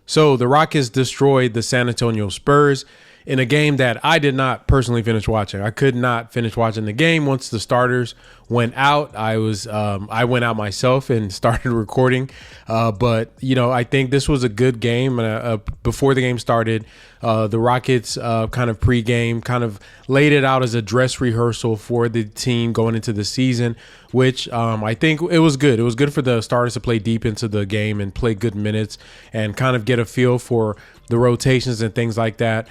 So the Rockets destroyed the San Antonio Spurs in a game that I did not personally finish watching. I could not finish watching the game once the starters went out. I went out myself and started recording. But I think this was a good game. Before the game started, the Rockets kind of pregame kind of laid it out as a dress rehearsal for the team going into the season, which I think it was good. It was good for the starters to play deep into the game and play good minutes and kind of get a feel for the rotations and things like that.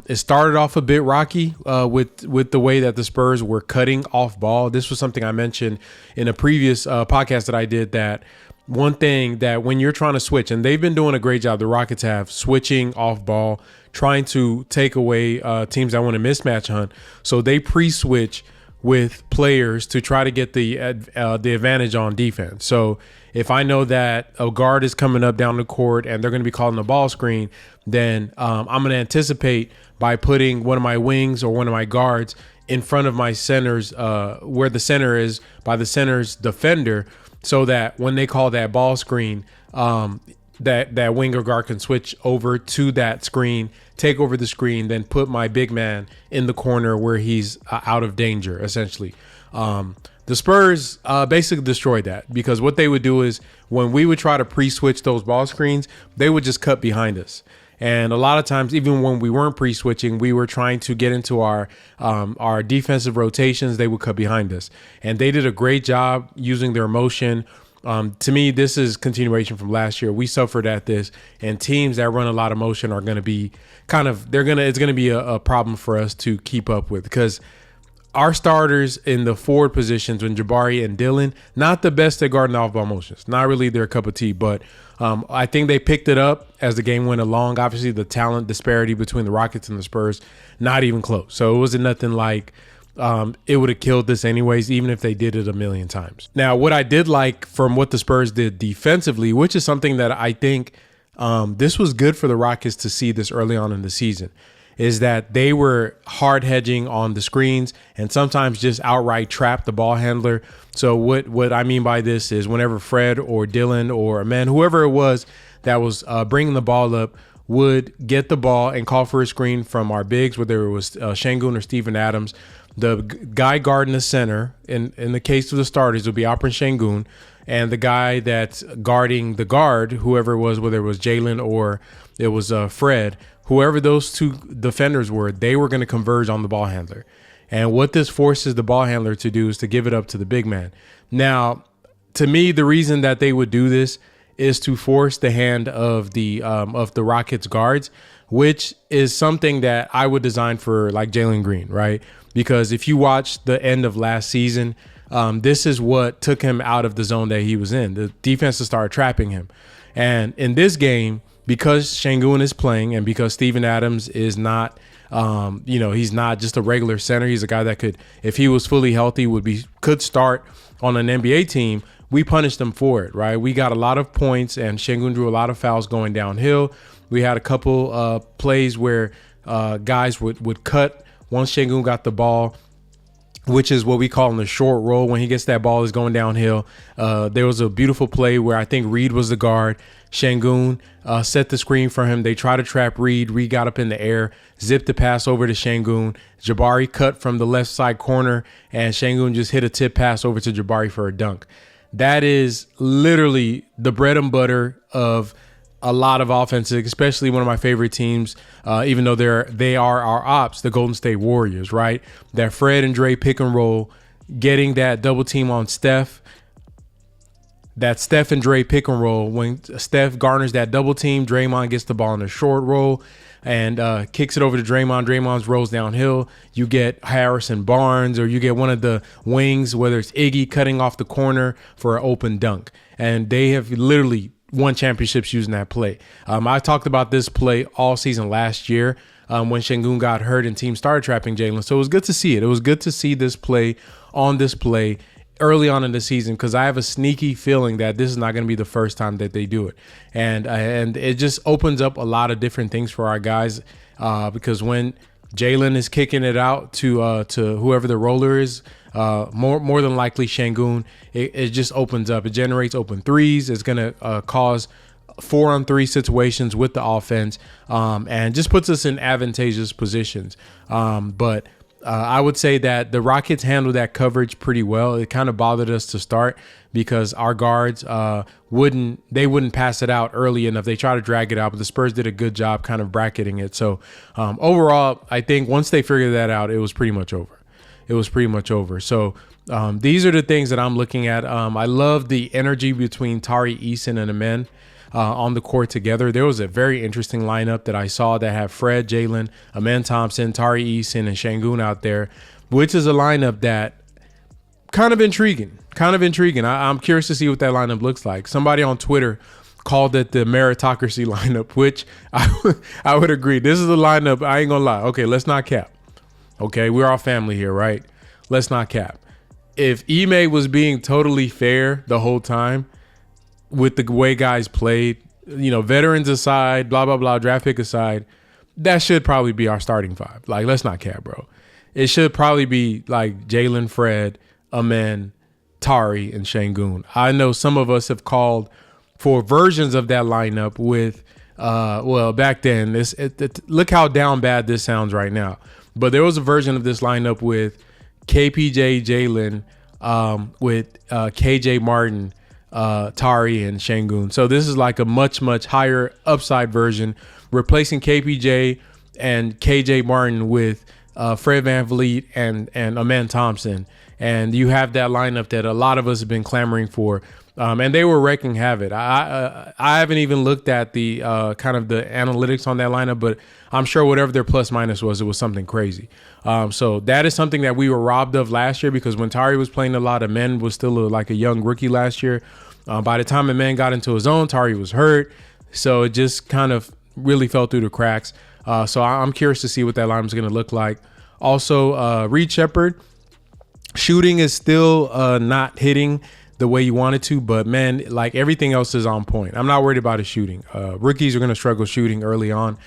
It started off a bit rocky with the way that the Spurs were cutting off ball. This was something I mentioned in a previous podcast that I did, that one thing that when you're trying to switch, and they've been doing a great job, the Rockets have, switching off ball, trying to take away teams that want to mismatch hunt. So they pre-switch with players to try to get the advantage on defense. So if I know that a guard is coming up down the court and they're going to be calling the ball screen, then I'm going to anticipate by putting one of my wings or one of my guards in front of my centers, where the center is, by the center's defender, so that when they call that ball screen, that wing or guard can switch over to that screen, take over the screen, then put my big man in the corner where he's out of danger, essentially. The Spurs basically destroyed that, because what they would do is when we would try to pre-switch those ball screens, they would just cut behind us. And a lot of times, even when we weren't pre-switching, we were trying to get into our defensive rotations, they would cut behind us. And they did a great job using their motion. To me, this is continuation from last year. We suffered at this, and teams that run a lot of motion are going to be it's going to be a problem for us to keep up with, because our starters in the forward positions, when Jabari and Dylan, not the best at guarding off-ball motions. Not really their cup of tea, but I think they picked it up as the game went along. Obviously, the talent disparity between the Rockets and the Spurs, not even close. So it wasn't nothing like it would have killed this anyways, even if they did it a million times. Now, what I did like from what the Spurs did defensively, which is something that I think this was good for the Rockets to see this early on in the season, is that they were hard hedging on the screens and sometimes just outright trap the ball handler. So what I mean by this is whenever Fred or Dylan or whoever it was that was bringing the ball up would get the ball and call for a screen from our bigs, whether it was Sengun or Steven Adams, the guy guarding the center, in the case of the starters, would be Alperen Sengun, and the guy that's guarding the guard, whoever it was, whether it was Jaylen or it was Fred, whoever those two defenders were, they were going to converge on the ball handler. And what this forces the ball handler to do is to give it up to the big man. Now, to me, the reason that they would do this is to force the hand of the Rockets guards, which is something that I would design for like Jaylen Green, right? Because if you watch the end of last season, this is what took him out of the zone that he was in. The defenses started trapping him. And in this game, because Sengun is playing and because Steven Adams is not, he's not just a regular center. He's a guy that could, if he was fully healthy, could start on an NBA team. We punished them for it, right? We got a lot of points, and Sengun drew a lot of fouls going downhill. We had a couple plays where guys would cut once Sengun got the ball, which is what we call in the short roll. When he gets that ball, is going downhill. There was a beautiful play where I think Reed was the guard. Sengun set the screen for him. They tried to trap Reed. Reed got up in the air, zipped the pass over to Sengun. Jabari cut from the left side corner, and Sengun just hit a tip pass over to Jabari for a dunk. That is literally the bread and butter of a lot of offenses, especially one of my favorite teams, even though they are our ops, the Golden State Warriors, right? That Fred and Dre pick and roll, getting that double team on Steph, that Steph and Dre pick and roll. When Steph garners that double team, Draymond gets the ball in a short roll and kicks it over to Draymond. Draymond rolls downhill. You get Harrison Barnes, or you get one of the wings, whether it's Iggy cutting off the corner for an open dunk. And they have literally won championships using that play. I talked about this play all season last year when Sengun got hurt and teams started trapping Jaylen. So it was good to see it. It was good to see this play on display early on in the season, because I have a sneaky feeling that this is not going to be the first time that they do it. And it just opens up a lot of different things for our guys, because when Jaylen is kicking it out to whoever the roller is, more than likely Sengun, it just opens up. It generates open threes. It's going to cause 4-on-3 situations with the offense, and just puts us in advantageous positions. But I would say that the Rockets handled that coverage pretty well. It kind of bothered us to start because our guards wouldn't pass it out early enough. They try to drag it out, but the Spurs did a good job kind of bracketing it. So overall, I think once they figured that out, it was pretty much over. So these are the things that I'm looking at. I love the energy between Tari Eason and Amen on the court together. There was a very interesting lineup that I saw that had Fred, Jaylen, Amen Thompson, Tari Eason, and Sengun out there, which is a lineup that kind of intriguing. I'm curious to see what that lineup looks like. Somebody on Twitter called it the meritocracy lineup, which I would agree. This is a lineup, I ain't gonna lie. Okay, let's not cap. Okay, we're all family here, right? Let's not cap. If Ime was being totally fair the whole time with the way guys played, veterans aside, blah, blah, blah, draft pick aside, that should probably be our starting five. Like, let's not cap, bro. It should probably be like Jaylen, Fred, Amen, Tari, and Sengun. I know some of us have called for versions of that lineup with, back then, look how down bad this sounds right now. But there was a version of this lineup with KPJ, Jaylen, with KJ Martin, Tari, and Sengun. So this is like a much, much higher upside version, replacing KPJ and KJ Martin with Fred VanVleet and Amen Thompson. And you have that lineup that a lot of us have been clamoring for. And they were wreaking havoc. I haven't even looked at the kind of the analytics on that lineup, but I'm sure whatever their plus minus was, it was something crazy. So that is something that we were robbed of last year, because when Tari was playing a lot, Amen was still like a young rookie last year. By the time Amen got into his own, Tari was hurt. So it just kind of really fell through the cracks. So I'm curious to see what that lineup is going to look like. Also, Reed Shepherd, shooting is still not hitting the way you want it to, but man, like everything else is on point. I'm not worried about his shooting. Rookies are going to struggle shooting early on.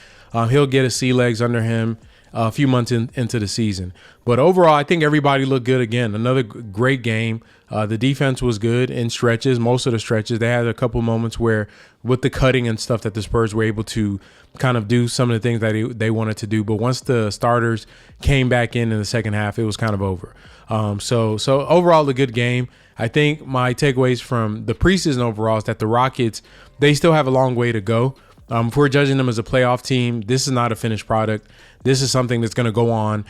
He'll get his sea legs under him a few months into the season. But overall, I think everybody looked good again. Another great game. The defense was good in stretches, most of the stretches. They had a couple moments where with the cutting and stuff that the Spurs were able to kind of do some of the things that they wanted to do. But once the starters came back in the second half, it was kind of over. So overall, a good game. I think my takeaways from the preseason overall is that the Rockets, they still have a long way to go. If we're judging them as a playoff team, this is not a finished product. This is something that's going to go on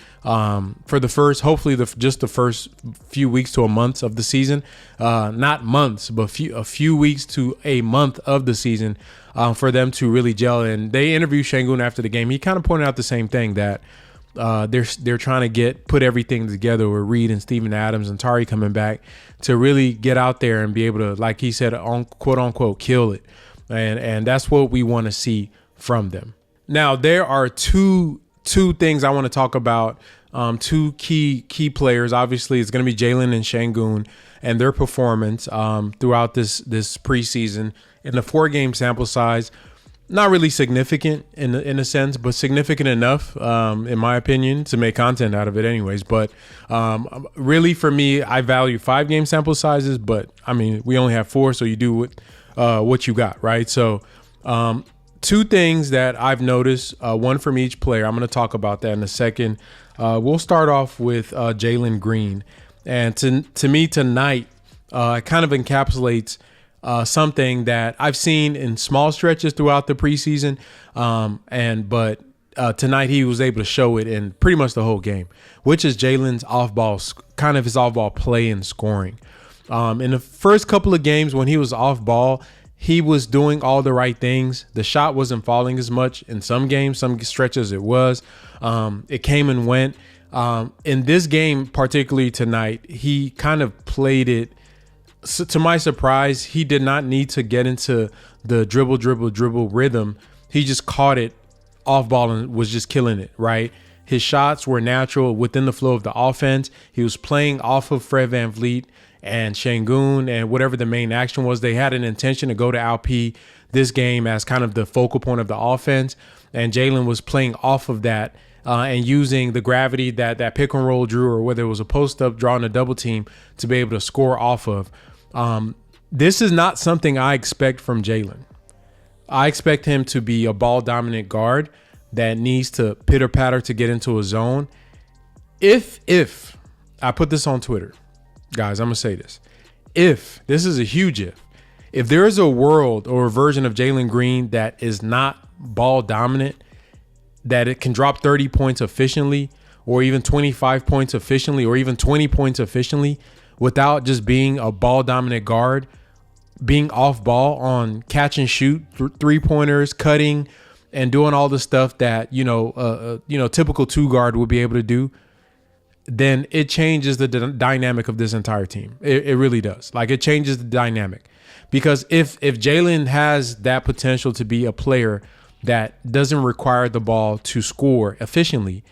for the first, hopefully just the first few weeks to a month of the season. Not months, but a few weeks to a month of the season for them to really gel. And they interviewed Sengun after the game. He kind of pointed out the same thing, that they're trying to put everything together with Reed and Steven Adams and Tari coming back to really get out there and be able to, like he said, quote unquote, kill it. And that's what we want to see from them. Now, there are two things I want to talk about. Two key players. Obviously, it's going to be Jaylen and Sengun and their performance throughout this preseason. In the 4-game sample size, not really significant in a sense, but significant enough, in my opinion, to make content out of it anyways. But really, for me, I value 5-game sample sizes, but I mean, we only have 4, so you do what you got, right? So two things that I've noticed, one from each player. I'm going to talk about that in a second. We'll start off with Jaylen Green. And to me tonight, it kind of encapsulates something that I've seen in small stretches throughout the preseason. But tonight he was able to show it in pretty much the whole game, which is Jalen's his off-ball play and scoring. In the first couple of games when he was off ball, he was doing all the right things. The shot wasn't falling as much. In some games, some stretches it was. It came and went. In this game, particularly tonight, he kind of played it. So to my surprise, he did not need to get into the dribble rhythm. He just caught it off ball and was just killing it, right? His shots were natural within the flow of the offense. He was playing off of Fred VanVleet and Sengun and whatever the main action was. They had an intention to go to Alp this game as kind of the focal point of the offense. And Jaylen was playing off of that and using the gravity that pick and roll drew, or whether it was a post up, drawing a double team, to be able to score off of. This is not something I expect from Jaylen. I expect him to be a ball dominant guard that needs to pitter patter to get into a zone. If I put this on Twitter, guys, I'm gonna say this. If this is a huge if there is a world or a version of Jaylen Green that is not ball dominant, that it can drop 30 points efficiently, or even 25 points efficiently, or even 20 points efficiently, without just being a ball dominant guard, being off ball on catch and shoot, 3-pointers, cutting, and doing all the stuff that typical 2 guard would be able to do, then it changes the dynamic of this entire team. It really does. Like, it changes the dynamic, because if Jaylen has that potential to be a player that doesn't require the ball to score efficiently,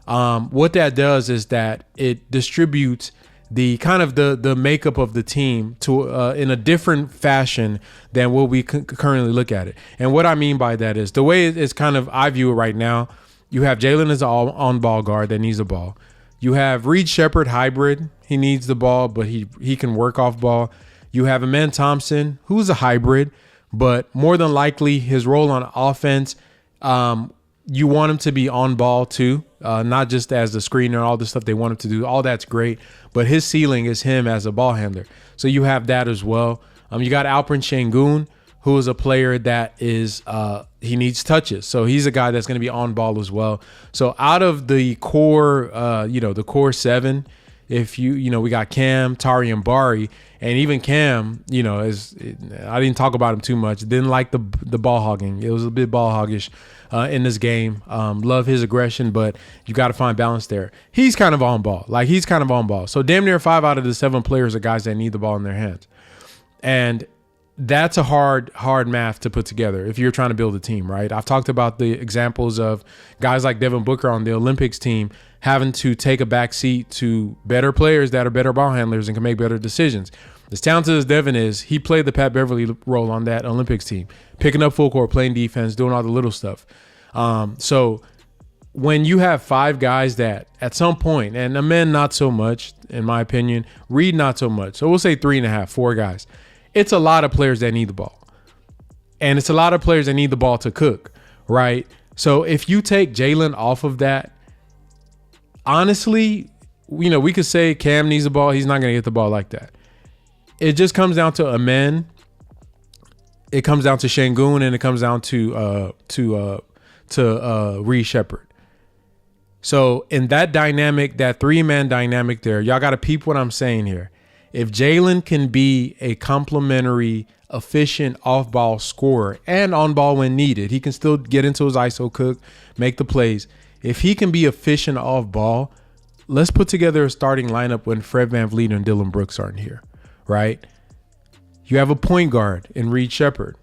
what that does is that it distributes the kind of the makeup of the team to in a different fashion than what we currently look at it. And what I mean by that is the way it's kind of, I view it right now, you have Jaylen as an on-ball guard that needs the ball. You have Reed Sheppard hybrid. He needs the ball, but he can work off ball. You have Amen Thompson, who's a hybrid, but more than likely his role on offense, you want him to be on ball too, not just as the screener, all the stuff they want him to do. All that's great, but his ceiling is him as a ball handler. So you have that as well. You got Alperen Sengun, who is a player that is he needs touches. So he's a guy that's going to be on ball as well. So out of the core, the core 7, if we got Cam, Tari, and Bari, and even Cam, I didn't talk about him too much. Didn't like the ball hogging. It was a bit ball hoggish in this game. Love his aggression, but you got to find balance there. He's kind of on ball. So damn near 5 out of the 7 players are guys that need the ball in their hands. And that's a hard math to put together if you're trying to build a team, right? I've talked about the examples of guys like Devin Booker on the Olympics team having to take a back seat to better players that are better ball handlers and can make better decisions. As talented as Devin is, he played the Pat Beverly role on that Olympics team, picking up full court, playing defense, doing all the little stuff. So when you have 5 guys that at some point, and Amen not so much, in my opinion, Reed not so much. So we'll say 3.5, 4 guys. It's a lot of players that need the ball. And it's a lot of players that need the ball to cook, right? So if you take Jaylen off of that, honestly, we could say Cam needs the ball. He's not going to get the ball like that. It just comes down to Amen. It comes down to Sengun, and it comes down to Reed Sheppard. So in that dynamic, that 3-man dynamic there, y'all got to peep what I'm saying here. If Jaylen can be a complementary, efficient off-ball scorer and on-ball when needed, he can still get into his ISO cook, make the plays. If he can be efficient off-ball, let's put together a starting lineup when Fred VanVleet and Dylan Brooks aren't here, right? You have a point guard in Reed Sheppard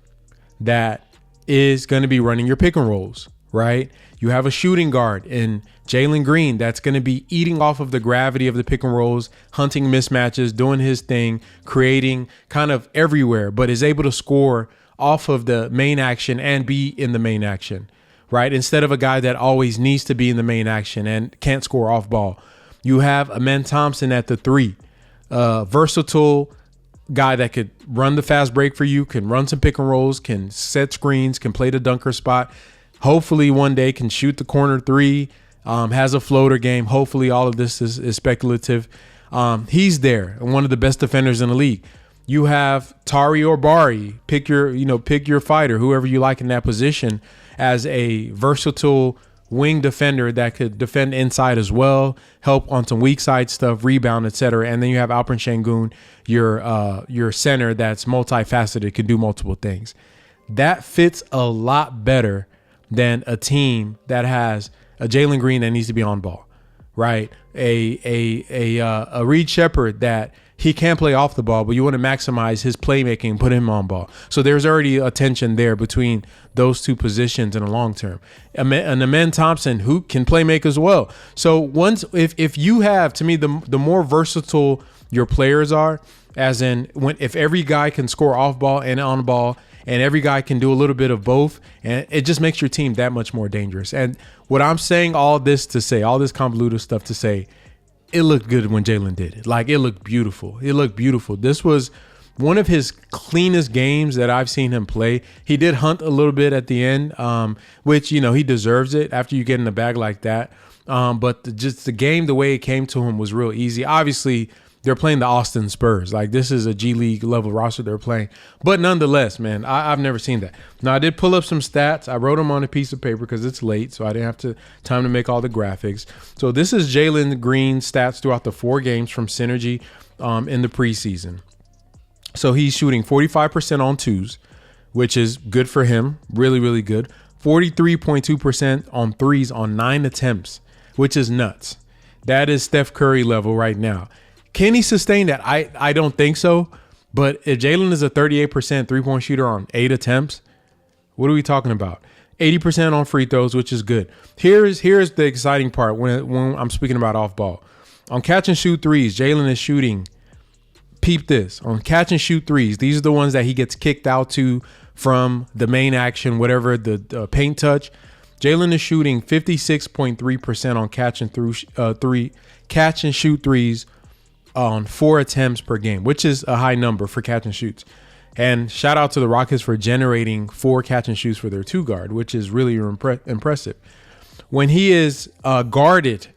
that is going to be running your pick and rolls, right? You have a shooting guard in Jaylen Green that's going to be eating off of the gravity of the pick and rolls, hunting mismatches, doing his thing, creating kind of everywhere, but is able to score off of the main action and be in the main action, right? Instead of a guy that always needs to be in the main action and can't score off ball. You have Amen Thompson at the 3, versatile guy that could run the fast break for you, can run some pick and rolls, can set screens, can play the dunker spot. Hopefully one day can shoot the corner 3, has a floater game. Hopefully all of this is speculative. He's there, one of the best defenders in the league. You have Tari or Bari, pick your fighter, whoever you like in that position, as a versatile wing defender that could defend inside as well, help on some weak side stuff, rebound, etc. And then you have Alperen Sengun, your center that's multifaceted, can do multiple things. That fits a lot better than a team that has a Jaylen Green that needs to be on ball, right? A Reed Sheppard that he can play off the ball, but you want to maximize his playmaking and put him on ball. So there's already a tension there between those 2 positions in the long term. And Amen Thompson, who can play make as well. So if you have, to me, the more versatile your players are, as in if every guy can score off ball and on ball, and every guy can do a little bit of both, and it just makes your team that much more dangerous. And what I'm saying all this convoluted stuff to say, it looked good when Jaylen did it. Like, it looked beautiful. This was one of his cleanest games that I've seen him play. He did hunt a little bit at the end, which, you know, he deserves it after you get in the bag like that. But just the game, the way it came to him was real easy. Obviously, they're playing the Austin Spurs. Like, this is a G League level roster they're playing. But nonetheless, man, I've never seen that. Now, I did pull up some stats. I wrote them on a piece of paper because it's late, so I didn't have time to make all the graphics. So this is Jaylen Green stats throughout the 4 games from Synergy in the preseason. So he's shooting 45% on twos, which is good for him. Really, really good. 43.2% on threes on 9 attempts, which is nuts. That is Steph Curry level right now. Can he sustain that? I don't think so. But if Jaylen is a 38% three-point shooter on 8 attempts, what are we talking about? 80% on free throws, which is good. Here's the exciting part when I'm speaking about off ball. On catch and shoot threes, Jaylen is shooting. Peep this. On catch and shoot threes, these are the ones that he gets kicked out to from the main action, whatever, the paint touch. Jaylen is shooting 56.3% on catch and shoot threes on 4 attempts per game, which is a high number for catch and shoots. And shout out to the Rockets for generating 4 catch and shoots for their 2 guard, which is really impressive. When he is guarded,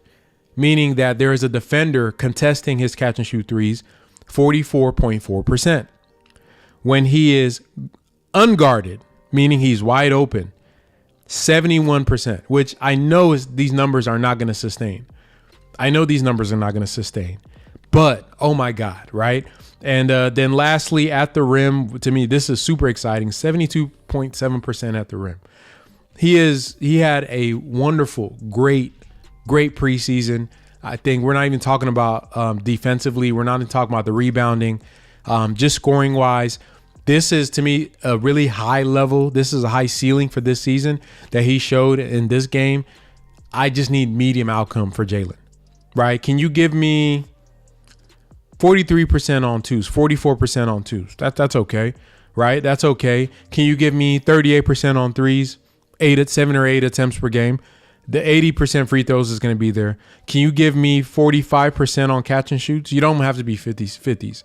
meaning that there is a defender contesting his catch and shoot threes, 44.4%. When he is unguarded, meaning he's wide open, 71%, which I know these numbers are not going to sustain. But, oh my God, right? And then lastly, at the rim, to me, this is super exciting, 72.7% at the rim. He had a wonderful, great preseason. I think we're not even talking about defensively. We're not even talking about the rebounding. Just scoring wise, this is, to me, a really high level. This is a high ceiling for this season that he showed in this game. I just need medium outcome for Jaylen, right? Can you give me 43% on twos, 44% on twos? That's okay, right? That's okay. Can you give me 38% on threes, 7 or 8 attempts per game? The 80% free throws is going to be there. Can you give me 45% on catch and shoots? You don't have to be 50s.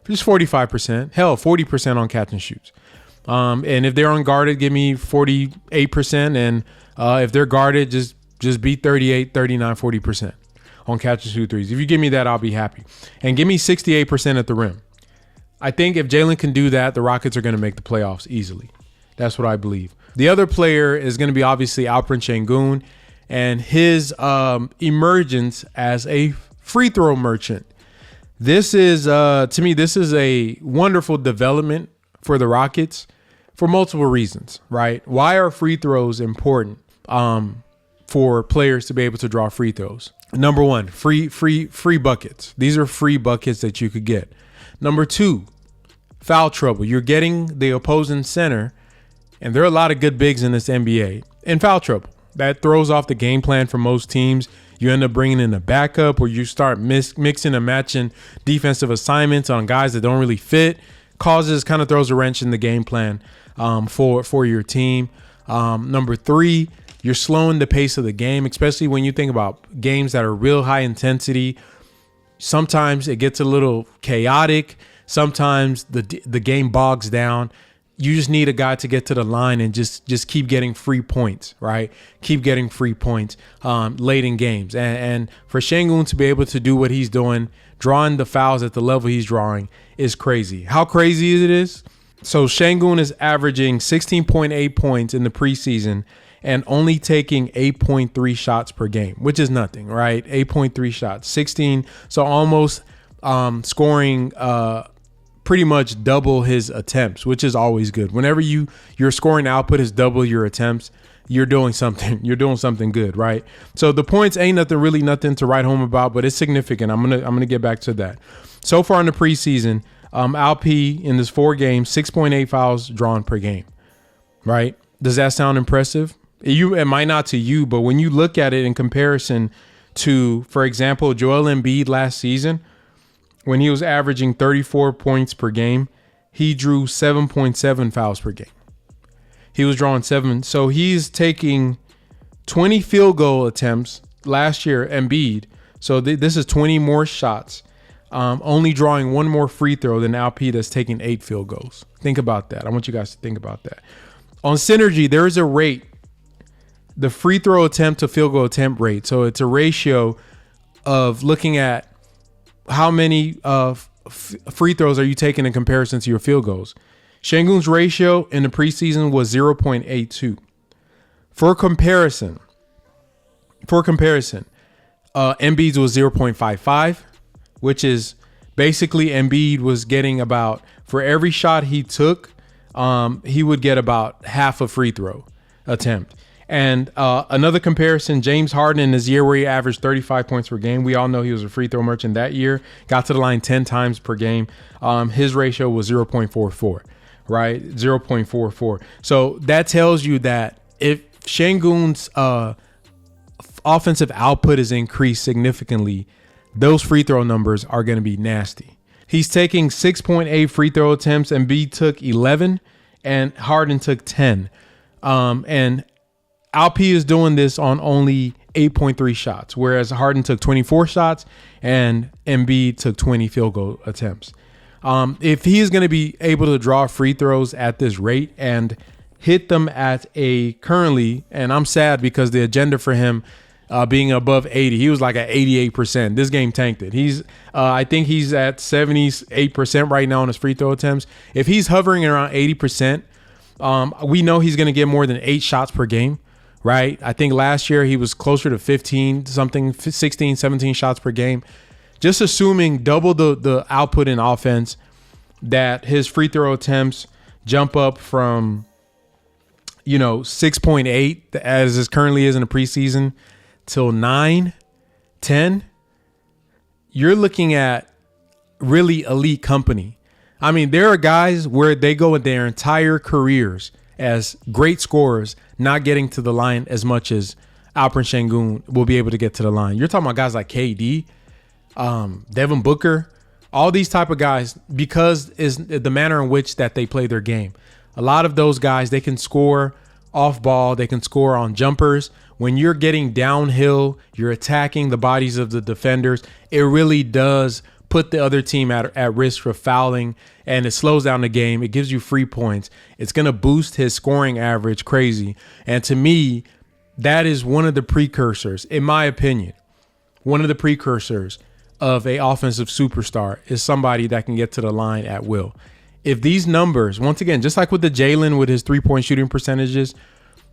Just 45%. Hell, 40% on catch and shoots. And if they're unguarded, give me 48%. And if they're guarded, just be 38, 39, 40% on catch and shoot threes. If you give me that, I'll be happy. And give me 68% at the rim. I think if Jaylen can do that, the Rockets are going to make the playoffs easily. That's what I believe. The other player is going to be obviously Alperen Sengun and his emergence as a free throw merchant. This is, to me, this is a wonderful development for the Rockets for multiple reasons, right? Why are free throws important for players to be able to draw free throws? Number one, free buckets. These are free buckets that you could get. Number two, foul trouble. You're getting the opposing center, and there are a lot of good bigs in this NBA, in foul trouble. That throws off the game plan for most teams. You end up bringing in a backup, or you start mixing and matching defensive assignments on guys that don't really fit. Kind of throws a wrench in the game plan for your team. Number three, you're slowing the pace of the game, especially when you think about games that are real high intensity. Sometimes it gets a little chaotic. Sometimes the game bogs down. You just need a guy to get to the line and just keep getting free points, right? Keep getting free points late in games. And for Sengun to be able to do what he's doing, drawing the fouls at the level he's drawing, is crazy. How crazy it is? So Sengun is averaging 16.8 points in the preseason and only taking 8.3 shots per game, which is nothing, right? 8.3 shots, 16. So almost scoring pretty much double his attempts, which is always good. Whenever your scoring output is double your attempts, you're doing something. You're doing something good, right? So the points ain't nothing to write home about, but it's significant. I'm gonna get back to that. So far in the preseason, Alp in this 4 games, 6.8 fouls drawn per game, right? Does that sound impressive? It might not to you, but when you look at it in comparison to, for example, Joel Embiid last season, when he was averaging 34 points per game, he drew 7.7 fouls per game. He was drawing 7. So he's taking 20 field goal attempts last year, Embiid. So this is 20 more shots. only drawing one more free throw than Alp that's taking 8 field goals. Think about that. I want you guys to think about that. On Synergy, there is a rate, the free throw attempt to field goal attempt rate. So it's a ratio of looking at how many free throws are you taking in comparison to your field goals. Sengun's ratio in the preseason was 0.82. For comparison, Embiid's was 0.55, which is basically Embiid was getting about, for every shot he took, he would get about half a free throw attempt. And another comparison, James Harden in his year where he averaged 35 points per game. We all know he was a free throw merchant that year. Got to the line 10 times per game. His ratio was 0.44, right? 0.44. So that tells you that if Sengun's offensive output is increased significantly, those free throw numbers are going to be nasty. He's taking 6.8 free throw attempts, and Embiid took 11, and Harden took 10. And Alp is doing this on only 8.3 shots, whereas Harden took 24 shots and Embiid took 20 field goal attempts. If he is going to be able to draw free throws at this rate and hit them at a currently, and I'm sad because the agenda for him being above 80, he was like at 88%. This game tanked it. I think he's at 78% right now on his free throw attempts. If he's hovering around 80%, we know he's going to get more than 8 shots per game. Right. I think last year he was closer to 16 something, 16, 17 shots per game. Just assuming double the output in offense, that his free throw attempts jump up from, 6.8 as it currently is in the preseason till 9, 10. You're looking at really elite company. I mean, there are guys where they go in their entire careers as great scorers, not getting to the line as much as Alperen Sengun will be able to get to the line. You're talking about guys like KD, Devin Booker, all these type of guys, because is the manner in which that they play their game. A lot of those guys, they can score off ball, they can score on jumpers. When you're getting downhill, you're attacking the bodies of the defenders, it really does put the other team at risk for fouling, and it slows down the game. It gives you free points. It's going to boost his scoring average crazy. And to me, that is one of the precursors, in my opinion, one of the precursors of a offensive superstar is somebody that can get to the line at will. If these numbers, once again, just like with the Jaylen with his 3-point shooting percentages,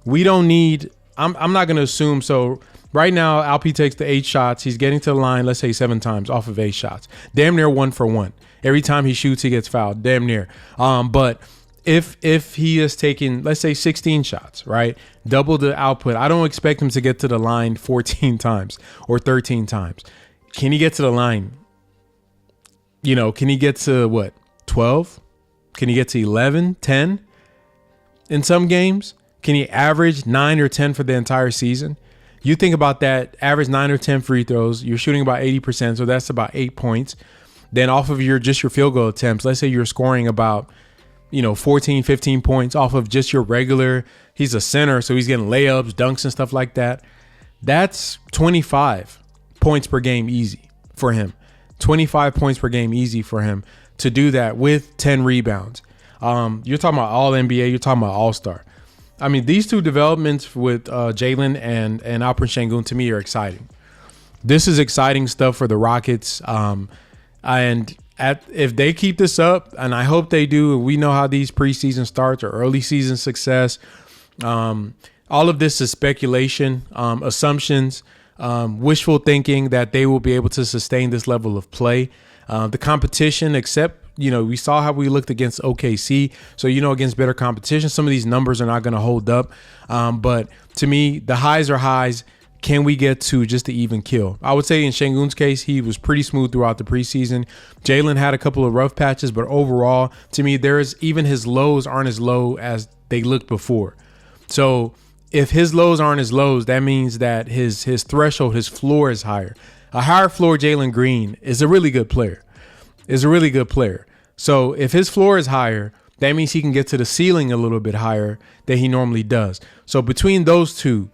we don't need, I'm not going to assume. So right now, Alp takes the 8 shots. He's getting to the line, let's say 7 times off of 8 shots. Damn near 1 for 1. Every time he shoots, he gets fouled. Damn near. But if he is taking, let's say 16 shots, right? Double the output. I don't expect him to get to the line 14 times or 13 times. Can he get to the line? Can he get to what? 12? Can he get to 11, 10 in some games? Can he average 9 or 10 for the entire season? You think about that, average 9 or 10 free throws. You're shooting about 80%, so that's about 8 points. Then off of your field goal attempts, let's say you're scoring about, 14, 15 points off of just your regular. He's a center, so he's getting layups, dunks, and stuff like that. That's 25 points per game easy for him. 25 points per game easy for him to do that with 10 rebounds. You're talking about all NBA. You're talking about all-star. I mean, these two developments with Jaylen and Alperen Sengun to me are exciting. This is exciting stuff for the Rockets. If they keep this up, and I hope they do, we know how these preseason starts or early season success. All of this is speculation, assumptions, wishful thinking that they will be able to sustain this level of play. The competition, except, we saw how we looked against OKC. So, against better competition, some of these numbers are not going to hold up. But to me, the highs are highs. Can we get to just the even kill? I would say in Sengun's case, he was pretty smooth throughout the preseason. Jaylen had a couple of rough patches, but overall, to me, even his lows aren't as low as they looked before. So if his lows aren't as lows, that means that his threshold, his floor is higher. A higher floor Jaylen Green is a really good player. So if his floor is higher, that means he can get to the ceiling a little bit higher than he normally does. So between those two,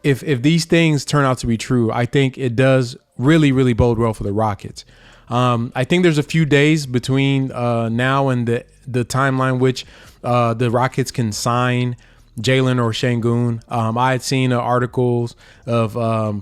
if these things turn out to be true, I think it does really, really bode well for the Rockets. I think there's a few days between now and the timeline which the Rockets can sign Jaylen or Sengun. I had seen articles of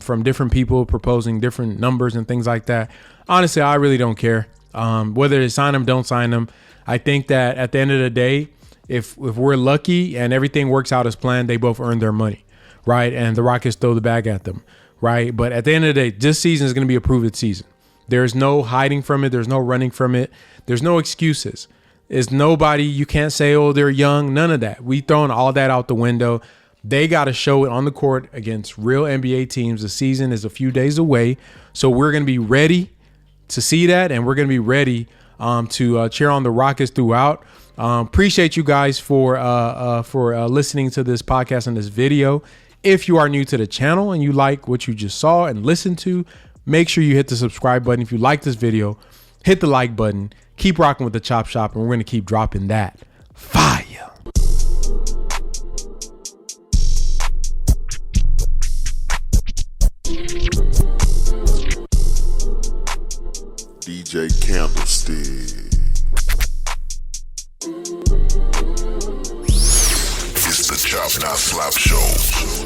from different people proposing different numbers and things like that. Honestly, I really don't care whether they sign them, don't sign them. I think that at the end of the day, if we're lucky and everything works out as planned, they both earn their money, right? And the Rockets throw the bag at them, right? But at the end of the day, this season is going to be a prove-it season. There's no hiding from it. There's no running from it. There's no excuses. It's nobody. You can't say, oh, they're young. None of that. We throwing all that out the window. They got to show it on the court against real NBA teams. The season is a few days away. So we're going to be ready to see that, and we're going to be ready to cheer on the Rockets throughout. Appreciate you guys for listening to this podcast and this video. If you are new to the channel and you like what you just saw and listened to, make sure you hit the subscribe button. If you like this video, hit the like button. Keep rocking with the Chop Shop, and we're going to keep dropping that fire. DJ Candlestick. It's the Chop Not Slap Show.